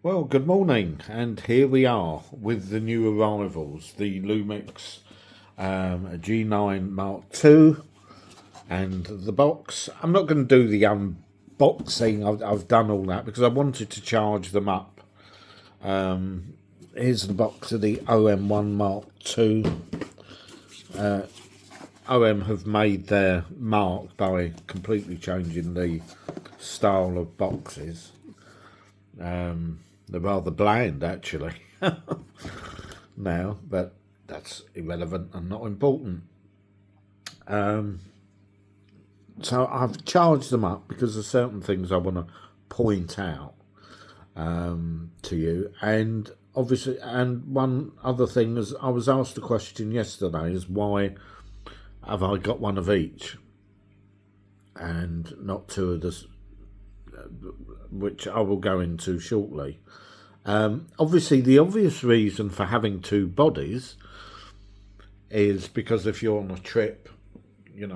Well, good morning, and here we are with the new arrivals, the Lumix G9 Mark II and the box. I'm not going to do the unboxing, I've done all that because I wanted to charge them up. Here's the box of the OM1 Mark II. OM have made their mark by completely changing the style of boxes. They're rather bland, actually, now, but that's irrelevant and not important. So I've charged them up because there's certain things I want to point out to you. And obviously, and one other thing is, I was asked a question yesterday, is why have I got one of each and not two of this, which I will go into shortly. Obviously, the obvious reason for having two bodies is because if you're on a trip, you're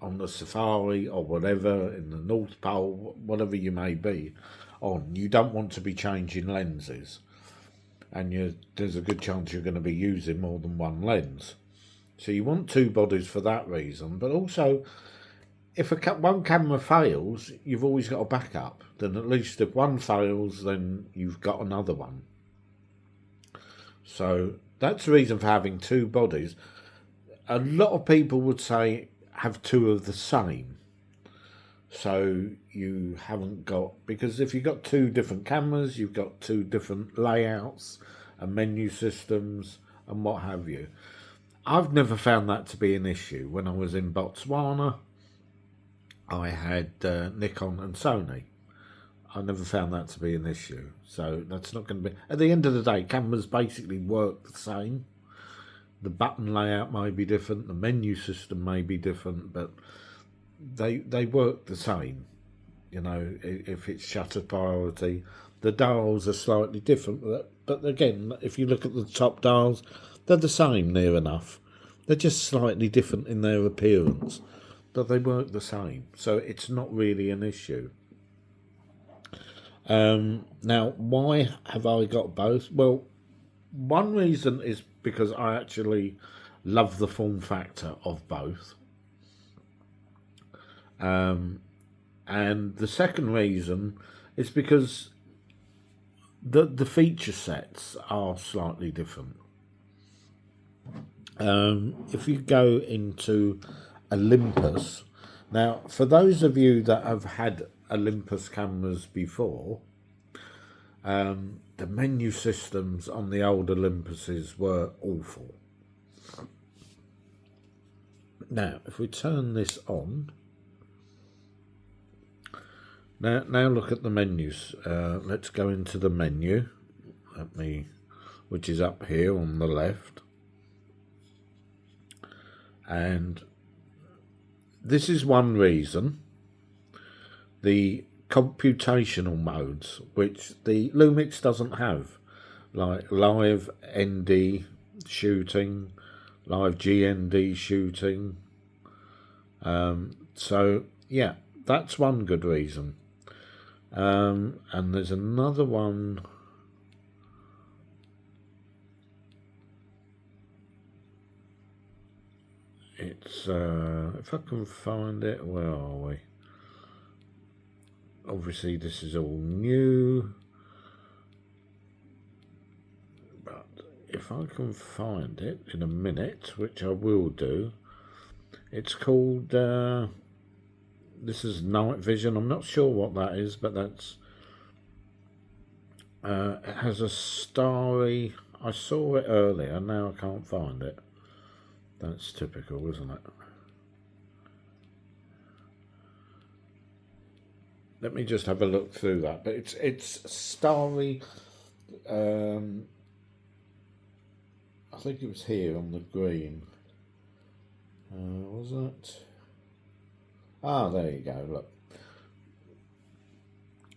on the safari or whatever, in the North Pole, whatever you may be on, you don't want to be changing lenses, and there's a good chance you're going to be using more than one lens. So you want two bodies for that reason, but also, if one camera fails, you've always got a backup. Then at least if one fails, then you've got another one. So that's the reason for having two bodies. A lot of people would say have two of the same. So you haven't got, because if you've got two different cameras, you've got two different layouts and menu systems and what have you. I've never found that to be an issue. When I was in Botswana, I had Nikon and Sony. I never found that to be an issue. So that's not going to be... At the end of the day, cameras basically work the same. The button layout may be different, the menu system may be different, but they work the same. If it's shutter priority, the dials are slightly different. But again, if you look at the top dials, they're the same near enough. They're just slightly different in their appearance, but they work the same, so it's not really an issue. Now, why have I got both? Well, one reason is because I actually love the form factor of both. And the second reason is because the feature sets are slightly different. If you go into Olympus, now for those of you that have had Olympus cameras before, the menu systems on the old Olympuses were awful. Now if we turn this on, now look at the menus. Let's go into the menu, which is up here on the left, and this is one reason. The computational modes, which the Lumix doesn't have, like live ND shooting, live GND shooting. So yeah, that's one good reason. And there's another one. It's if I can find it, where are we? Obviously this is all new, but if I can find it in a minute, which I will do, it's called this is night vision. I'm not sure what that is, but that's it has a starry, I saw it earlier, now I can't find it. That's typical, isn't it? Let me just have a look through that. But it's starry. I think it was here on the green. Was it? Ah, there you go.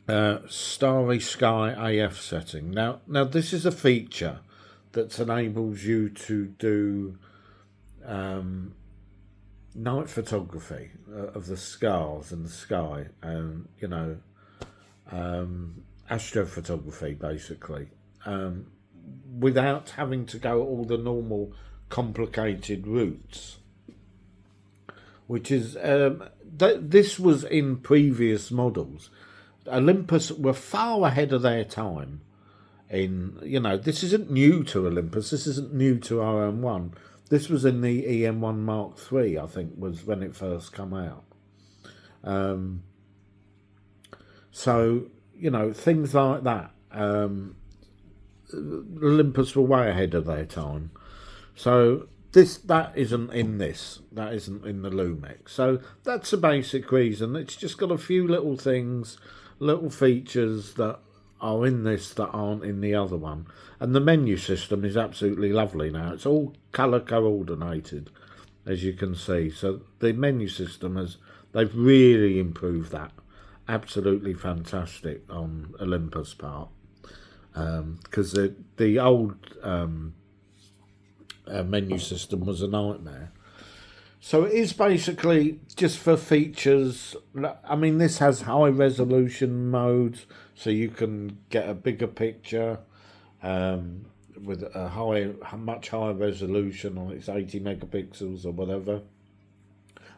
Look. Starry Sky AF setting. Now this is a feature that enables you to do night photography of the stars in the sky, and astrophotography, basically, without having to go all the normal complicated routes, which is this was in previous models. Olympus were far ahead of their time. This isn't new to Olympus. This isn't new to RM1. This was in the EM1 Mark III, I think, was when it first come out. So, things like that. Olympus were way ahead of their time. So that isn't in this. That isn't in the Lumix. So that's the basic reason. It's just got a few little things, little features that are in this that aren't in the other one. And the menu system is absolutely lovely now. It's all colour coordinated, as you can see. So the menu system they've really improved that. Absolutely fantastic on Olympus part. Because the old menu system was a nightmare. So it is basically just for features. I mean, this has high resolution modes, so you can get a bigger picture with a much higher resolution on its 80 megapixels or whatever.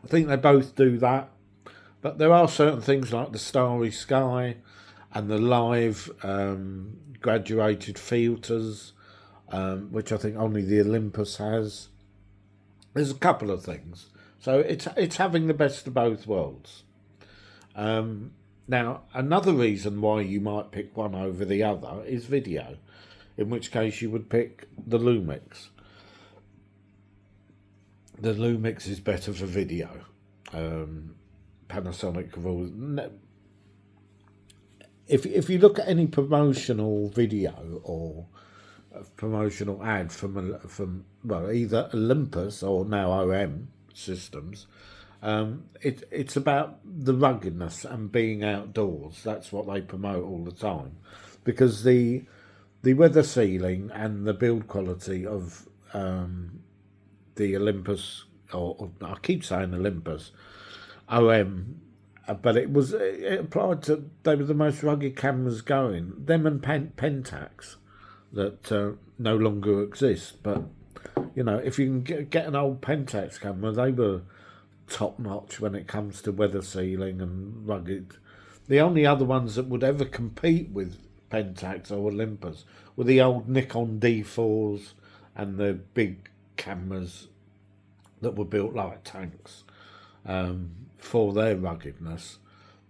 I think they both do that, but there are certain things like the starry sky and the live graduated filters, which I think only the Olympus has. There's a couple of things. So it's having the best of both worlds. Now, another reason why you might pick one over the other is video, in which case you would pick the Lumix. The Lumix is better for video. Panasonic have always... If you look at any promotional video or a promotional ad from either Olympus or now OM systems, it's about the ruggedness and being outdoors. That's what they promote all the time, because the weather sealing and the build quality of the Olympus, or I keep saying Olympus, OM. But it applied to, they were the most rugged cameras going. Them and Pentax that no longer exist. But, if you can get an old Pentax camera, they were top notch when it comes to weather sealing and rugged. The only other ones that would ever compete with Pentax or Olympus were the old Nikon D4s and the big cameras that were built like tanks. For their ruggedness,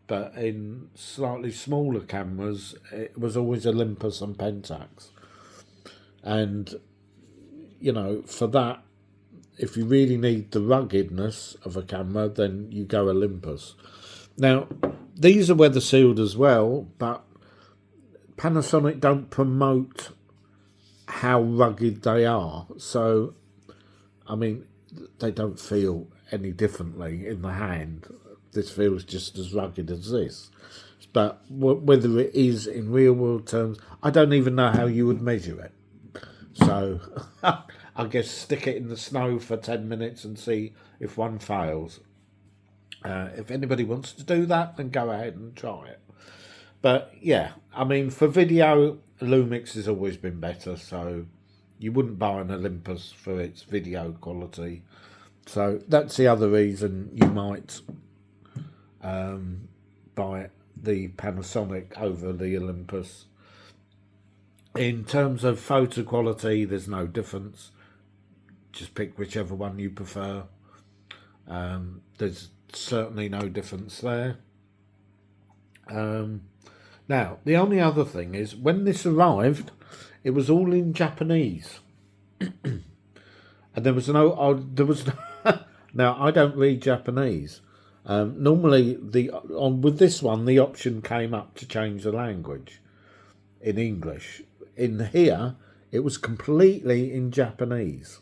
but in slightly smaller cameras it was always Olympus and Pentax. And for that, if you really need the ruggedness of a camera, then you go Olympus. Now these are weather sealed as well, but Panasonic don't promote how rugged they are, so I mean they don't feel any differently in the hand. This feels just as rugged as this, but whether it is in real world terms, I don't even know how you would measure it. So I guess stick it in the snow for 10 minutes and see if one fails. If anybody wants to do that, then go ahead and try it. But yeah, I mean, for video, Lumix has always been better, so you wouldn't buy an Olympus for its video quality. So that's the other reason you might buy the Panasonic over the Olympus. In terms of photo quality, there's no difference. Just pick whichever one you prefer. There's certainly no difference there. Now, the only other thing is, when this arrived, it was all in Japanese. And there was no... Now, I don't read Japanese. Normally, with this one, the option came up to change the language in English. In here, it was completely in Japanese.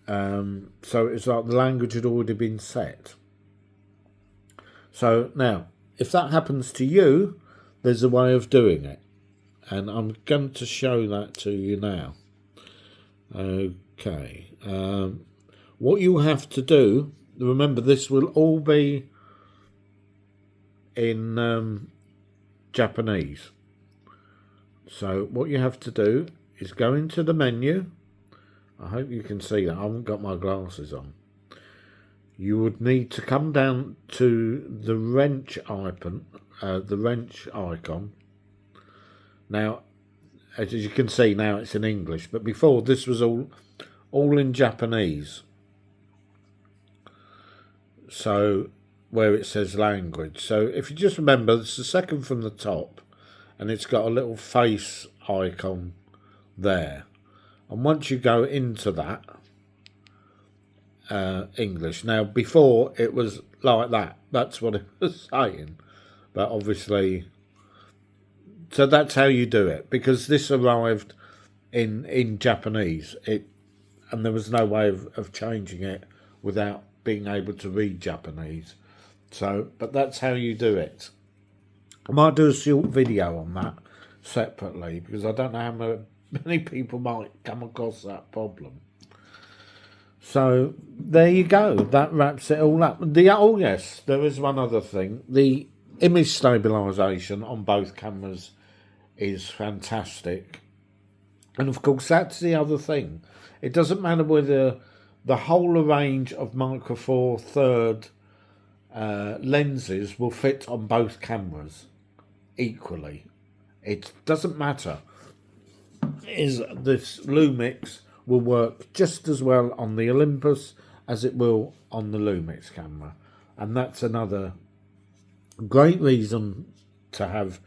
So it's like the language had already been set. So now, if that happens to you, there's a way of doing it. And I'm going to show that to you now. Okay. What you have to do, remember this will all be in Japanese. So what you have to do is go into the menu. I hope you can see that. I haven't got my glasses on. You would need to come down to the wrench icon. Now, as you can see now, it's in English, but before this was all in Japanese. So where it says language. So if you just remember, it's the second from the top, and it's got a little face icon there. And once you go into that, English. Now, before it was like that. That's what it was saying. But obviously, so that's how you do it. Because this arrived in Japanese. And there was no way of changing it without being able to read Japanese. So, but that's how you do it. I might do a short video on that separately, because I don't know how many people might come across that problem. So there you go. That wraps it all up. Oh yes, there is one other thing. The image stabilization on both cameras is fantastic, and of course that's the other thing. It doesn't matter whether the whole range of Micro Four Third lenses will fit on both cameras equally. It doesn't matter. Is this Lumix will work just as well on the Olympus as it will on the Lumix camera, and that's another great reason to have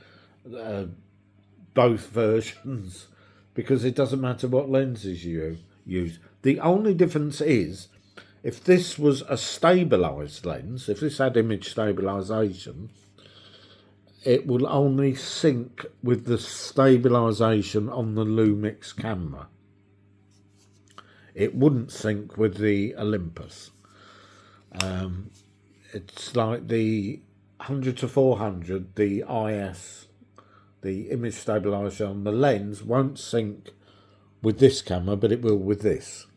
both versions, because it doesn't matter what lenses you use. The only difference is, if this was a stabilised lens, if this had image stabilisation, it will only sync with the stabilisation on the Lumix camera. It wouldn't sync with the Olympus. It's like the 100 to 400, the IS, the image stabilisation on the lens won't sync with this camera, but it will with this.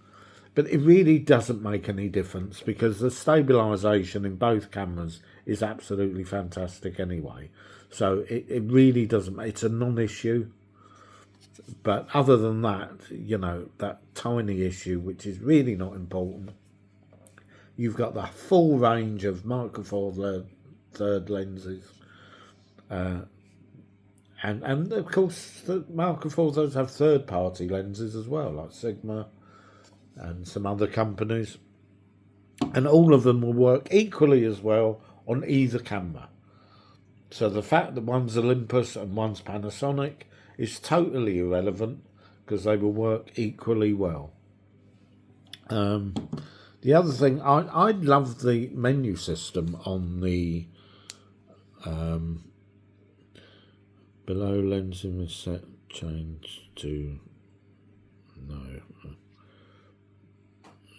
But it really doesn't make any difference, because the stabilisation in both cameras is absolutely fantastic anyway. So it really doesn't, it's a non-issue. But other than that, you know, that tiny issue, which is really not important, you've got the full range of Micro Four Third lenses. And of course, the Micro Four Thirds have third-party lenses as well, like Sigma and some other companies. And all of them will work equally as well on either camera. So the fact that one's Olympus and one's Panasonic is totally irrelevant, because they will work equally well. The other thing, I love the menu system on the below lens image set change to no.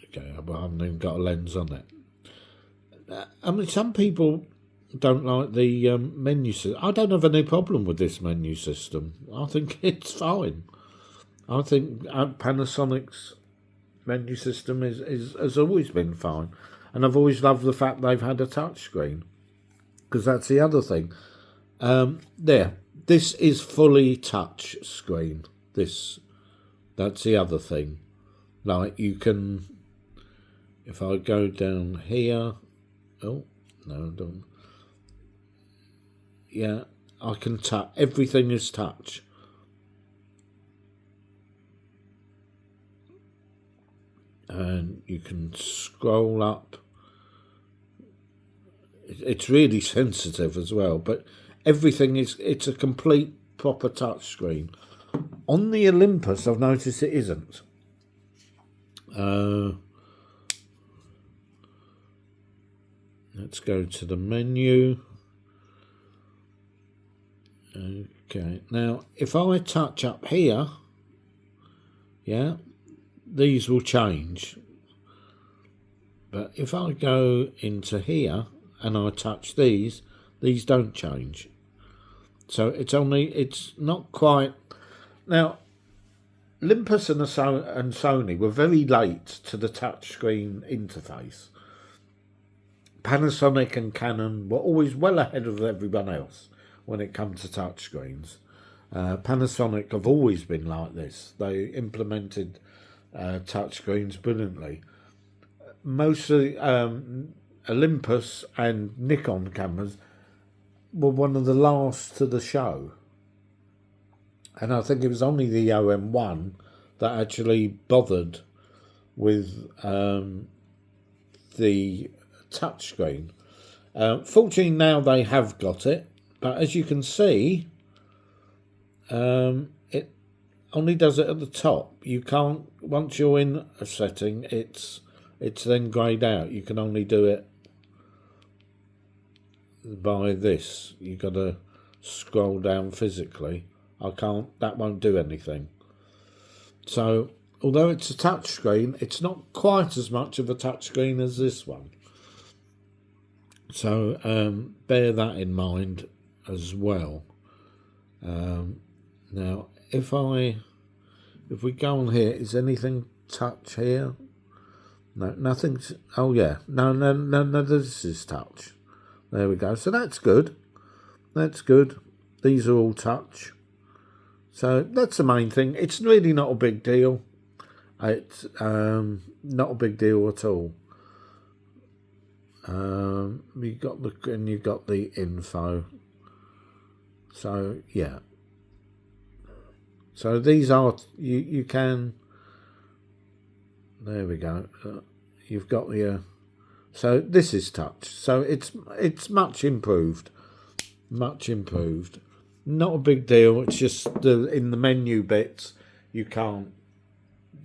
Okay, I haven't even got a lens on it. I mean, some people don't like the menu system. I don't have any problem with this menu system. I think it's fine. I think Panasonic's menu system has always been fine, and I've always loved the fact they've had a touch screen, because that's the other thing. This is fully touch screen. That's the other thing. Like, you can, if I go down here, oh no, don't. Yeah, I can touch. Everything is touch. And you can scroll up. It's really sensitive as well, but everything it's a complete proper touch screen. On the Olympus, I've noticed it isn't. Let's go to the menu. Okay, now if I touch up here, yeah, these will change. But if I go into here and I touch these don't change. So it's not quite. Now, Olympus and Sony were very late to the touchscreen interface. Panasonic and Canon were always well ahead of everyone else when it comes to touchscreens. Panasonic have always been like this. They implemented touchscreens brilliantly. Most of the, Olympus and Nikon cameras were one of the last to the show. And I think it was only the OM1 that actually bothered with the touchscreen. Fortunately now they have got it, but as you can see, it only does it at the top. You can't, once you're in a setting, it's then greyed out. You can only do it by this. You've got to scroll down physically. I can't, that won't do anything. So although it's a touchscreen, it's not quite as much of a touchscreen as this one. So bear that in mind as well. Now if we go on here, is anything touch here? No, nothing's, oh yeah, no, this is touch. There we go. So that's good. That's good. These are all touch. So that's the main thing. It's really not a big deal. It's not a big deal at all. You've got the info. So yeah. So these are, you can, there we go. You've got the so this is touch. So it's much improved. Much improved. Not a big deal. It's just in the menu bits you can't,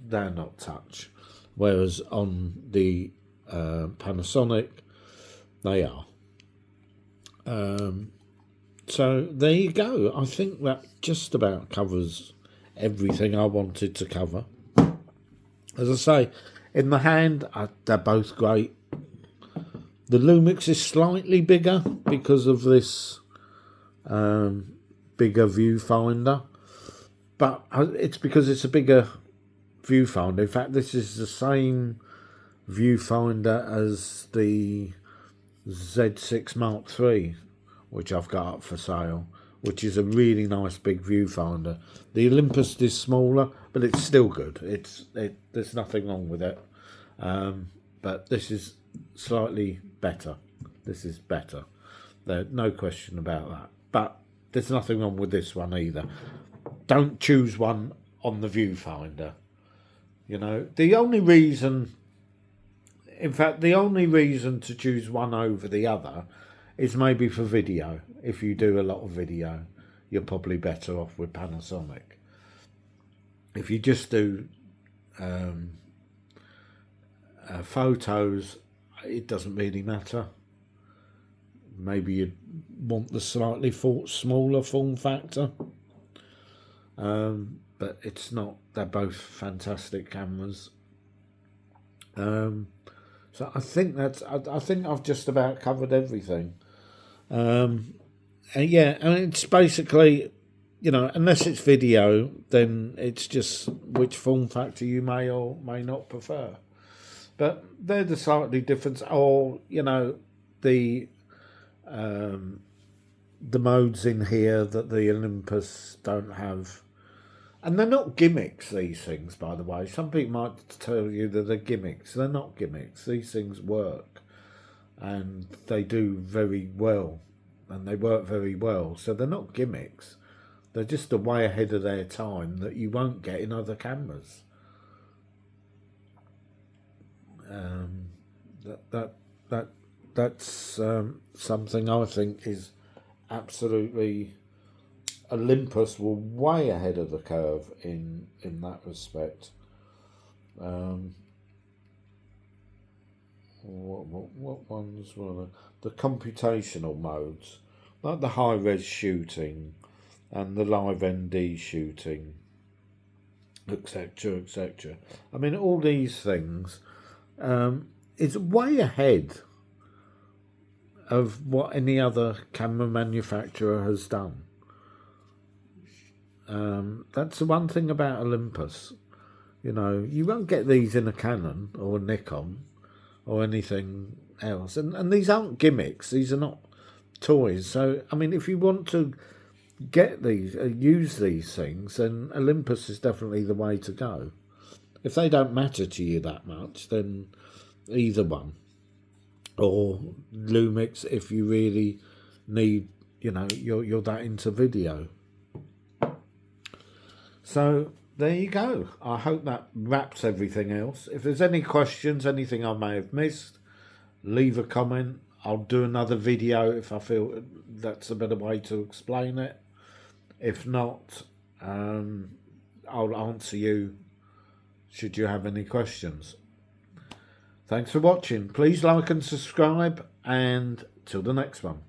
they're not touch. Whereas on the Panasonic they are. So there you go. I think that just about covers everything I wanted to cover. As I say, in the hand, they're both great. The Lumix is slightly bigger because of this bigger viewfinder, but it's because it's a bigger viewfinder. In fact, this is the same viewfinder as the Z6 Mark III, which I've got up for sale, which is a really nice big viewfinder. The Olympus is smaller, but it's still good. There's nothing wrong with it, but this is slightly better. This is better. There's no question about that. But there's nothing wrong with this one either. Don't choose one on the viewfinder. You know, the only reason, in fact, the only reason to choose one over the other is maybe for video. If you do a lot of video, you're probably better off with Panasonic. If you just do photos, it doesn't really matter. Maybe you want the slightly smaller form factor, but it's not. They're both fantastic cameras. So I think I think I've just about covered everything. And yeah, and it's basically, you know, unless it's video, then it's just which form factor you may or may not prefer. But they're the slightly different, or you know, the modes in here that the Olympus don't have. And they're not gimmicks, these things, by the way. Some people might tell you that they're gimmicks. They're not gimmicks. These things work. And they do very well. And they work very well. So they're not gimmicks. They're just a way ahead of their time that you won't get in other cameras. That's something I think is absolutely... Olympus were way ahead of the curve in that respect. What ones were the computational modes, like the high res shooting and the live ND shooting, etc., etc. I mean, all these things is way ahead of what any other camera manufacturer has done. That's the one thing about Olympus. You know, you won't get these in a Canon or a Nikon or anything else. And these aren't gimmicks. These are not toys. So, I mean, if you want to get these, use these things, then Olympus is definitely the way to go. If they don't matter to you that much, then either one. Or Lumix if you really need, you're that into video. So there you go. I hope that wraps everything else. If there's any questions, anything I may have missed, leave a comment. I'll do another video if I feel that's a better way to explain it. If not, I'll answer you should you have any questions. Thanks for watching. Please like and subscribe, and till the next one.